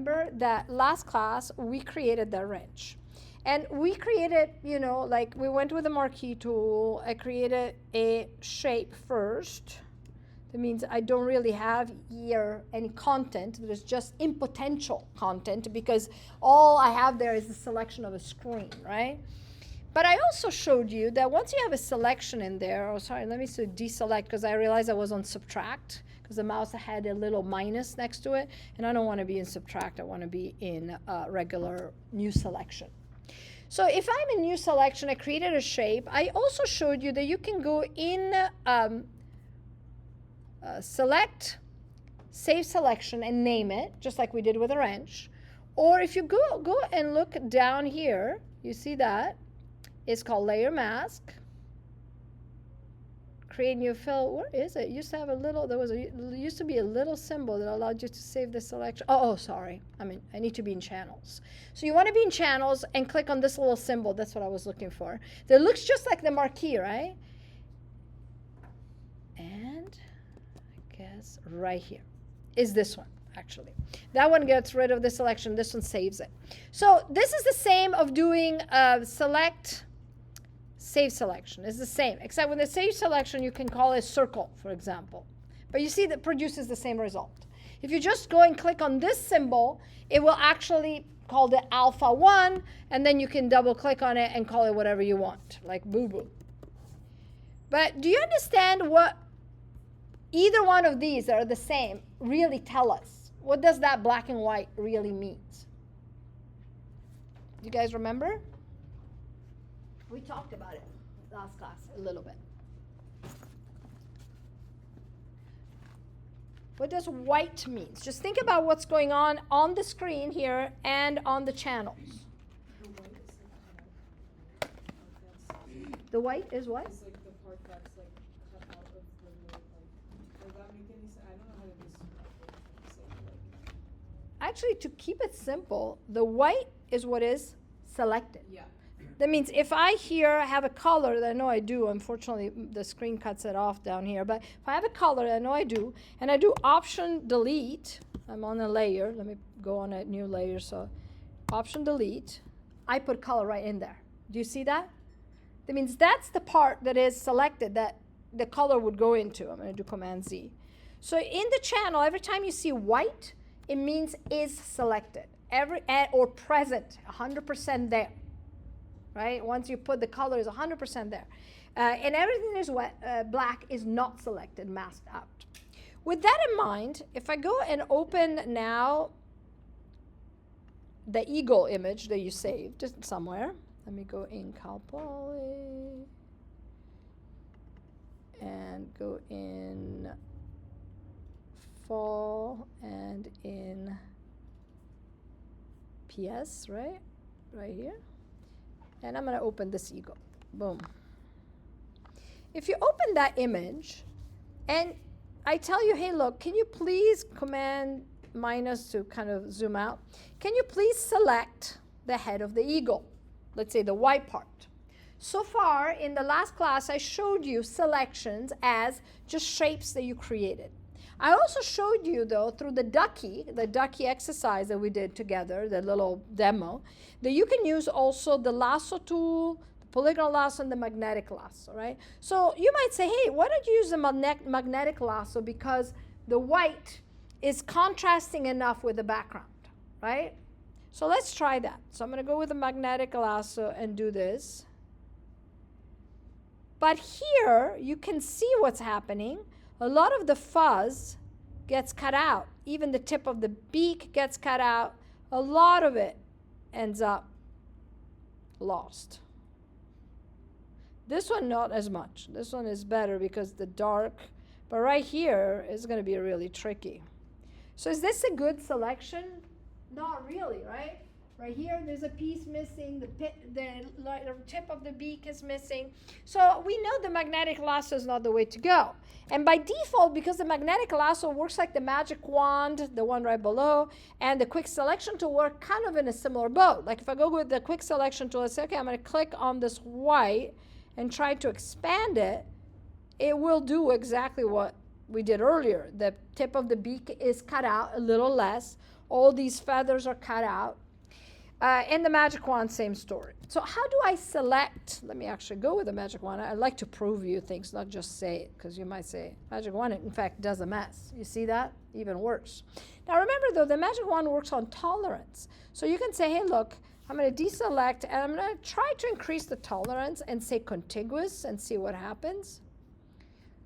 remember that last class we created the wrench. And we created, you know, like we went with the marquee tool. I created a shape first. That means I don't really have here any content. There's just in potential content because all I have there is the selection of a screen, right? But I also showed you that once you have a selection in there, oh, sorry, let me deselect because I realized I was on subtract because the mouse had a little minus next to it. And I don't want to be in subtract. I want to be in regular new selection. So if I'm in new selection, I created a shape. I also showed you that you can go in select, save selection, and name it, just like we did with a wrench. Or if you go and look down here, you see that. It's called layer mask. Create new fill. Where is it? It used to have a little, used to be a little symbol that allowed you to save the selection. Oh, sorry. I mean, I need to be in channels. So you want to be in channels and click on this little symbol. That's what I was looking for. That looks just like the marquee, right? And I guess right here is this one, actually. That one gets rid of the selection. This one saves it. So this is the same of doing select, save selection. It's the same, except with the save selection, you can call it circle, for example. But you see that produces the same result. If you just go and click on this symbol, it will actually call it alpha 1, and then you can double click on it and call it whatever you want, like boo-boo. But do you understand what either one of these that are the same really tell us? What does that black and white really mean? Do you guys remember? We talked about it last class a little bit. What does white mean? Just think about what's going on the screen here and on the channels. The white is what? It's like the part that's like cut out of the does that make any sense? I don't know how to describe it. Actually, to keep it simple, the white is what is selected. Yeah. That means if I here have a color that I know I do, unfortunately the screen cuts it off down here, but if I have a color that I know I do, and I do Option Delete, I'm on a layer, let me go on a new layer, so Option Delete, I put color right in there. Do you see that? That means that's the part that is selected that the color would go into. I'm going to do Command Z. So in the channel, every time you see white, it means is selected, or present, 100% there. Right? Once you put the color is 100% there. And everything that is black is not selected, masked out. With that in mind, if I go and open now the eagle image that you saved just somewhere, let me go in Cal Poly and go in fall and in PS, right? Right here. And I'm going to open this eagle. Boom. If you open that image, and I tell you, hey, look, can you please Command minus to kind of zoom out? Can you please select the head of the eagle? Let's say the white part. So far, in the last class, I showed you selections as just shapes that you created. I also showed you, though, through the ducky exercise that we did together, the little demo, that you can use also the lasso tool, the polygonal lasso, and the magnetic lasso, right? So you might say, hey, why don't you use the magnetic lasso because the white is contrasting enough with the background, right? So let's try that. So I'm going to go with the magnetic lasso and do this. But here, you can see what's happening. A lot of the fuzz gets cut out. Even the tip of the beak gets cut out. A lot of it ends up lost. This one, not as much. This one is better because the dark, but right here is going to be really tricky. So is this a good selection? Not really, right? Right here, there's a piece missing. The tip of the beak is missing. So we know the magnetic lasso is not the way to go. And by default, because the magnetic lasso works like the magic wand, the one right below, and the quick selection tool work kind of in a similar boat. Like if I go with the quick selection tool and say, okay, I'm going to click on this white and try to expand it, it will do exactly what we did earlier. The tip of the beak is cut out a little less. All these feathers are cut out. And the magic wand, same story. So how do I select? Let me actually go with the magic wand. I like to prove you things, not just say it, because you might say, magic wand, in fact, does a mess. You see that? Even worse. Now remember, though, the magic wand works on tolerance. So you can say, hey, look, I'm going to deselect, and I'm going to try to increase the tolerance and say contiguous and see what happens.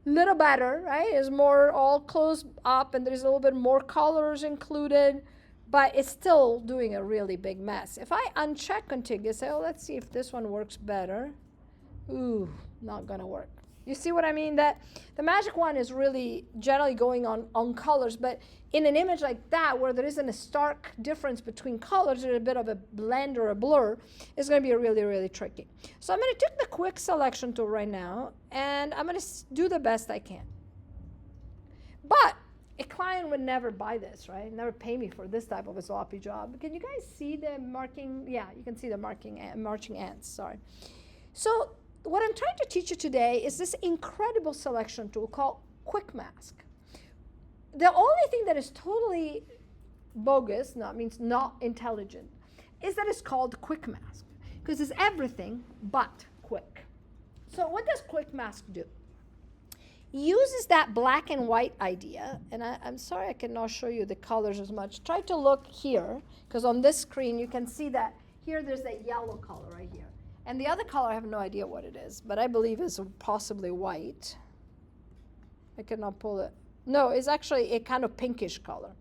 Little better, right? It's more all closed up, and there's a little bit more colors included. But it's still doing a really big mess. If I uncheck contiguous, say, oh, let's see if this one works better. Ooh, not gonna work. You see what I mean? That the magic wand is really generally going on colors, but in an image like that, where there isn't a stark difference between colors or a bit of a blend or a blur, it's gonna be really, really tricky. So I'm gonna take the quick selection tool right now, and I'm gonna do the best I can. But a client would never buy this, right? Never pay me for this type of a sloppy job. Can you guys see the marking? Yeah, you can see the marching ants, sorry. So what I'm trying to teach you today is this incredible selection tool called quickmask. The only thing that is totally bogus, means not intelligent, is that it's called quickmask, because it's everything but quick. So what does quickmask do? Uses that black and white idea, and I'm sorry I cannot show you the colors as much. Try to look here, because on this screen you can see that here there's a yellow color right here. And the other color, I have no idea what it is, but I believe it's possibly white. I cannot pull it. No, it's actually a kind of pinkish color.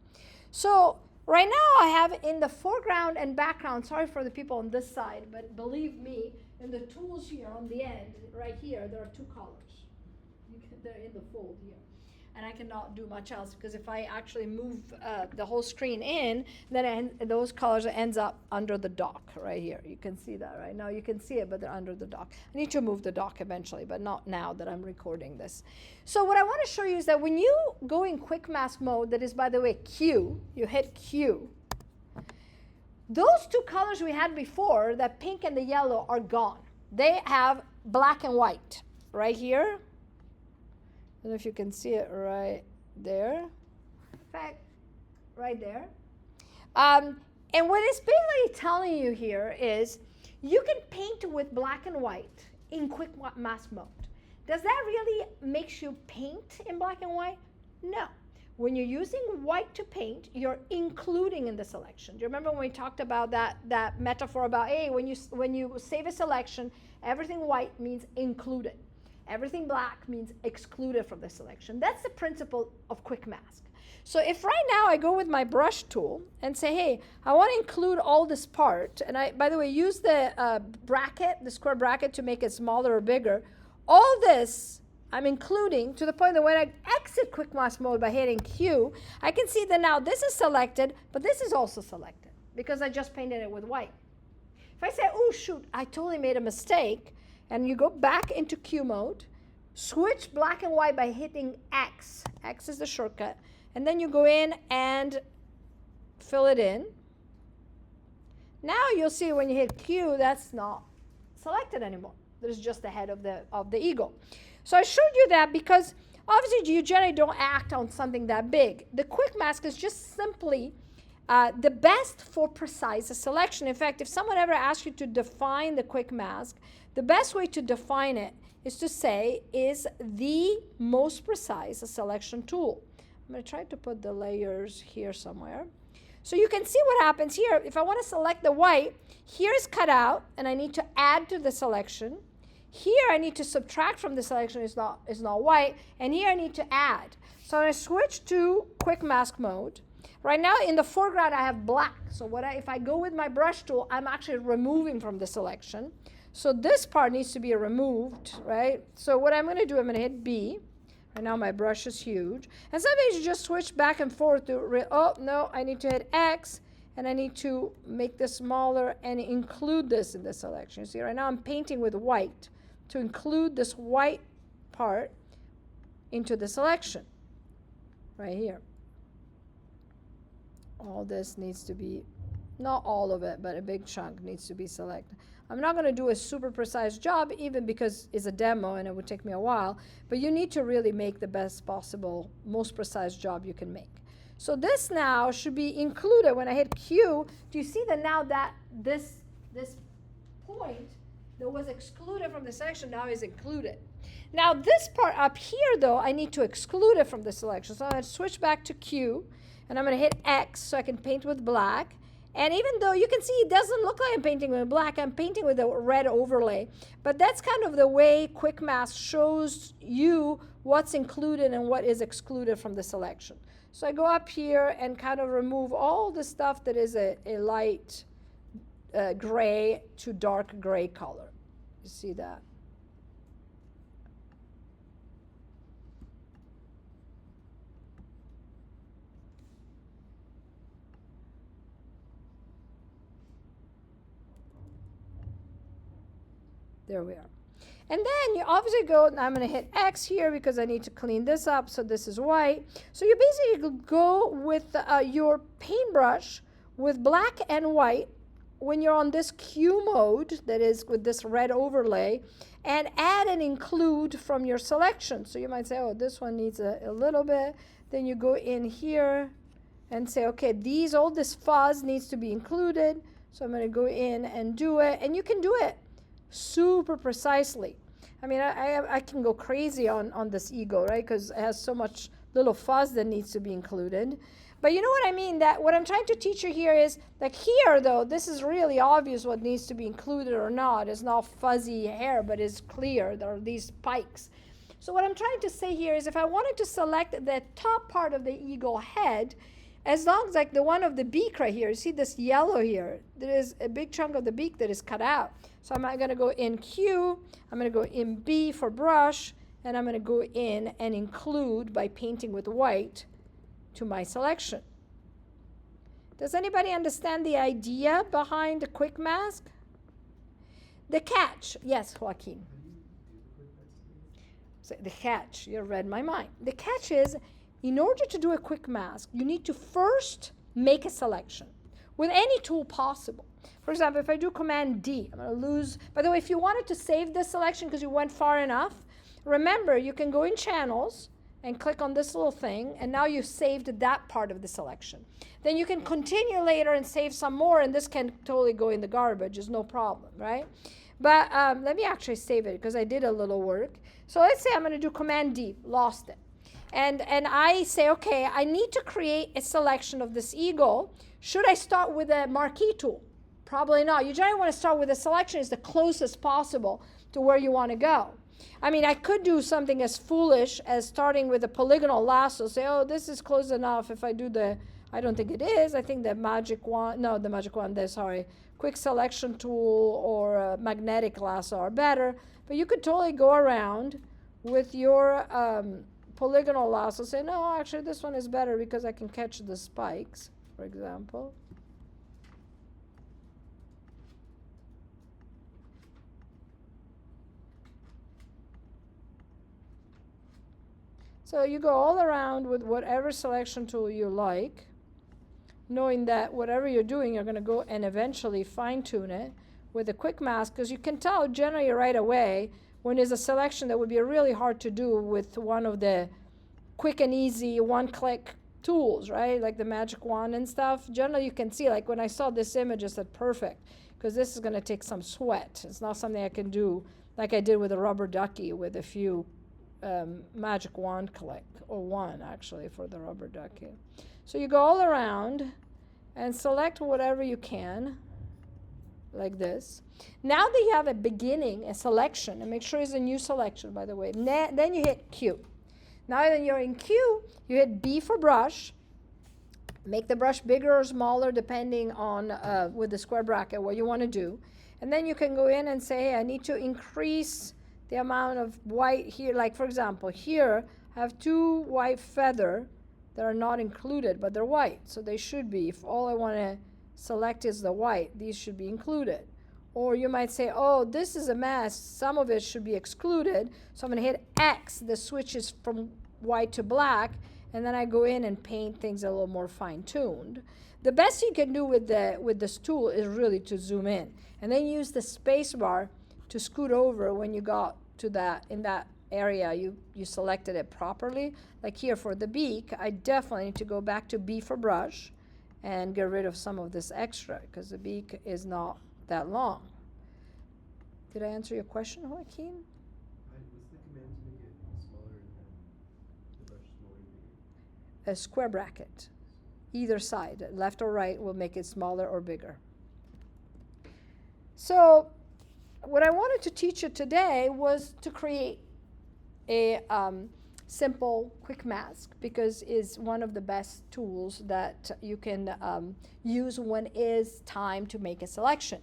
So right now I have in the foreground and background, sorry for the people on this side, but believe me, in the tools here on the end, right here, there are two colors. They're in the fold here. And I cannot do much else, because if I actually move the whole screen in, then those colors ends up under the dock right here. You can see that right now. You can see it, but they're under the dock. I need to move the dock eventually, but not now that I'm recording this. So what I want to show you is that when you go in quick mask mode, that is, by the way, Q, you hit Q, those two colors we had before, the pink and the yellow, are gone. They have black and white right here. I don't know if you can see it right there. In fact, right there. And what it's basically telling you here is you can paint with black and white in quick mask mode. Does that really make you paint in black and white? No. When you're using white to paint, you're including in the selection. Do you remember when we talked about that metaphor about, hey, when you save a selection, everything white means included. Everything black means excluded from the selection. That's the principle of quick mask. So if right now I go with my brush tool and say, hey, I want to include all this part, and I, by the way, use the bracket, the square bracket, to make it smaller or bigger. All this I'm including to the point that when I exit quick mask mode by hitting Q, I can see that now this is selected, but this is also selected because I just painted it with white. If I say, oh, shoot, I totally made a mistake, and you go back into Q mode, switch black and white by hitting X. X is the shortcut. And then you go in and fill it in. Now you'll see when you hit Q, that's not selected anymore. There's just the head of the eagle. So I showed you that because obviously you generally don't act on something that big. The quick mask is just simply the best for precise selection. In fact, if someone ever asks you to define the quick mask, the best way to define it is to say is the most precise selection tool. I'm going to try to put the layers here somewhere. So you can see what happens here. If I want to select the white, here is cut out, and I need to add to the selection. Here I need to subtract from the selection, it's not white, and here I need to add. So I switch to quick mask mode. Right now in the foreground I have black. So if I go with my brush tool, I'm actually removing from the selection. So this part needs to be removed, right? So what I'm going to do, I'm going to hit B. Right now my brush is huge. And sometimes you just switch back and forth to, oh, no, I need to hit X, and I need to make this smaller and include this in the selection. You see, right now I'm painting with white to include this white part into the selection right here. All this needs to be, not all of it, but a big chunk needs to be selected. I'm not going to do a super precise job, even because it's a demo and it would take me a while, but you need to really make the best possible, most precise job you can make. So this now should be included when I hit Q. Do you see that now that this point that was excluded from the selection now is included? Now this part up here though, I need to exclude it from the selection. So I'm going to switch back to Q and I'm going to hit X so I can paint with black. And even though you can see it doesn't look like I'm painting with black, I'm painting with a red overlay. But that's kind of the way quickmask shows you what's included and what is excluded from the selection. So I go up here and kind of remove all the stuff that is a light gray to dark gray color. You see that? There we are. And then you obviously go, and I'm going to hit X here because I need to clean this up, so this is white. So you basically go with your paintbrush with black and white when you're on this Q mode, that is with this red overlay, and add and include from your selection. So you might say, oh, this one needs a little bit. Then you go in here and say, okay, all this fuzz needs to be included. So I'm going to go in and do it, and you can do it super precisely. I mean, I can go crazy on this ego, right? Because it has so much little fuzz that needs to be included. But you know what I mean? That what I'm trying to teach you here is, like here, though, this is really obvious what needs to be included or not. It's not fuzzy hair, but it's clear. There are these spikes. So what I'm trying to say here is if I wanted to select the top part of the eagle head, as long as like the one of the beak right here, you see this yellow here, there is a big chunk of the beak that is cut out. So I'm going to go in Q, I'm going to go in B for brush, and I'm going to go in and include by painting with white to my selection. Does anybody understand the idea behind the quick mask? The catch, yes, Joaquin. So the catch, you read my mind. The catch is, in order to do a quick mask, you need to first make a selection with any tool possible. For example, if I do Command D, I'm going to lose. By the way, if you wanted to save this selection because you went far enough, remember you can go in Channels and click on this little thing, and now you've saved that part of the selection. Then you can continue later and save some more, and this can totally go in the garbage. It's no problem, right? But let me actually save it because I did a little work. So let's say I'm going to do Command D, lost it. And I say, okay, I need to create a selection of this eagle. Should I start with a marquee tool? Probably not. You generally want to start with a selection is the closest possible to where you want to go. I mean, I could do something as foolish as starting with a polygonal lasso, say, oh, this is close enough if I do I don't think it is. I think the magic wand, quick selection tool or a magnetic lasso are better. But you could totally go around with your polygonal lasso, say, no, actually this one is better because I can catch the spikes, for example. So you go all around with whatever selection tool you like, knowing that whatever you're doing, you're going to go and eventually fine-tune it with a quick mask, because you can tell generally right away when there's a selection that would be really hard to do with one of the quick and easy one-click tools, right? Like the magic wand and stuff. Generally, you can see, like when I saw this image, I said, perfect, because this is going to take some sweat. It's not something I can do like I did with a rubber ducky with a few magic wand click, or one actually for the rubber ducky. So you go all around and select whatever you can, like this. Now that you have a beginning, a selection, and make sure it's a new selection, by the way, then you hit Q. Now that you're in Q, you hit B for brush. Make the brush bigger or smaller depending on, with the square bracket, what you want to do. And then you can go in and say, hey, I need to increase the amount of white here. Like, for example, here I have 2 white feather that are not included, but they're white. So they should be, if all I want to select is the white, these should be included. Or you might say, oh, this is a mess. Some of it should be excluded. So I'm going to hit X. The switch is from white to black. And then I go in and paint things a little more fine-tuned. The best you can do with this tool is really to zoom in. And then use the space bar to scoot over when you got to that, in that area, you selected it properly. Like here for the beak, I definitely need to go back to B for brush and get rid of some of this extra because the beak is not that long. Did I answer your question, Joaquin? What's the command to make it smaller and the brush smaller and bigger? A square bracket. Either side, left or right, will make it smaller or bigger. So what I wanted to teach you today was to create a simple quick mask, because it's one of the best tools that you can use when it is time to make a selection,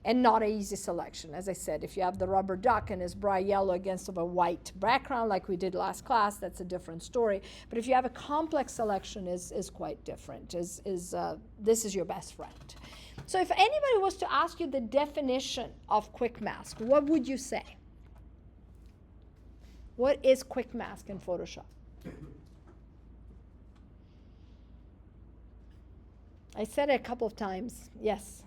and not an easy selection. As I said, if you have the rubber duck and it's bright yellow against a white background like we did last class, that's a different story. But if you have a complex selection, is quite different. This is your best friend. So if anybody was to ask you the definition of quick mask, what would you say? What is quick mask in Photoshop? I said it a couple of times. Yes.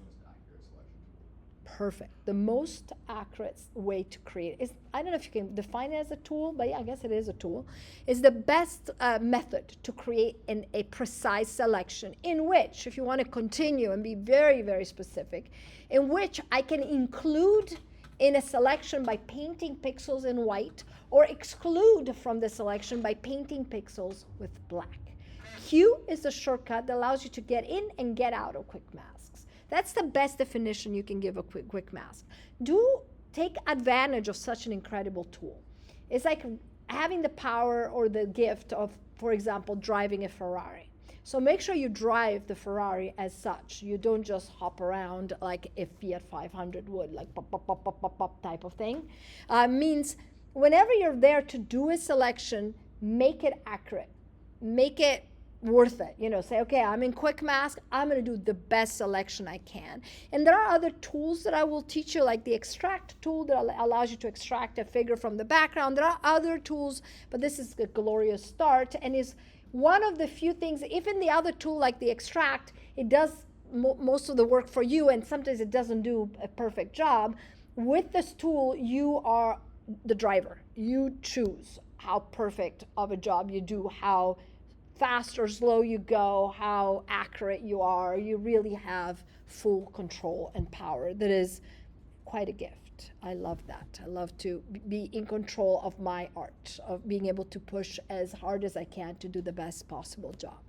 Perfect. The most accurate way to create is, I don't know if you can define it as a tool, but yeah, I guess it is a tool, is the best method to create a precise selection, in which, if you want to continue and be very, very specific, in which I can include in a selection by painting pixels in white, or exclude from the selection by painting pixels with black. Q is the shortcut that allows you to get in and get out of quick masks. That's the best definition you can give a quick mask. Do take advantage of such an incredible tool. It's like having the power or the gift of, for example, driving a Ferrari. So make sure you drive the Ferrari as such. You don't just hop around like a Fiat 500 would, like pop, pop, pop, pop, pop, pop type of thing. Means whenever you're there to do a selection, make it accurate. Make it worth it. Say, okay, I'm in quick mask, I'm going to do the best selection I can. And there are other tools that I will teach you, like the extract tool that allows you to extract a figure from the background. There are other tools, but this is a glorious start, and is one of the few things. Even the other tool, like the extract, it does most of the work for you, and sometimes it doesn't do a perfect job. With this tool, you are the driver. You choose how perfect of a job you do, how fast or slow you go, how accurate you are. You really have full control and power. That is quite a gift. I love that. I love to be in control of my art, of being able to push as hard as I can to do the best possible job.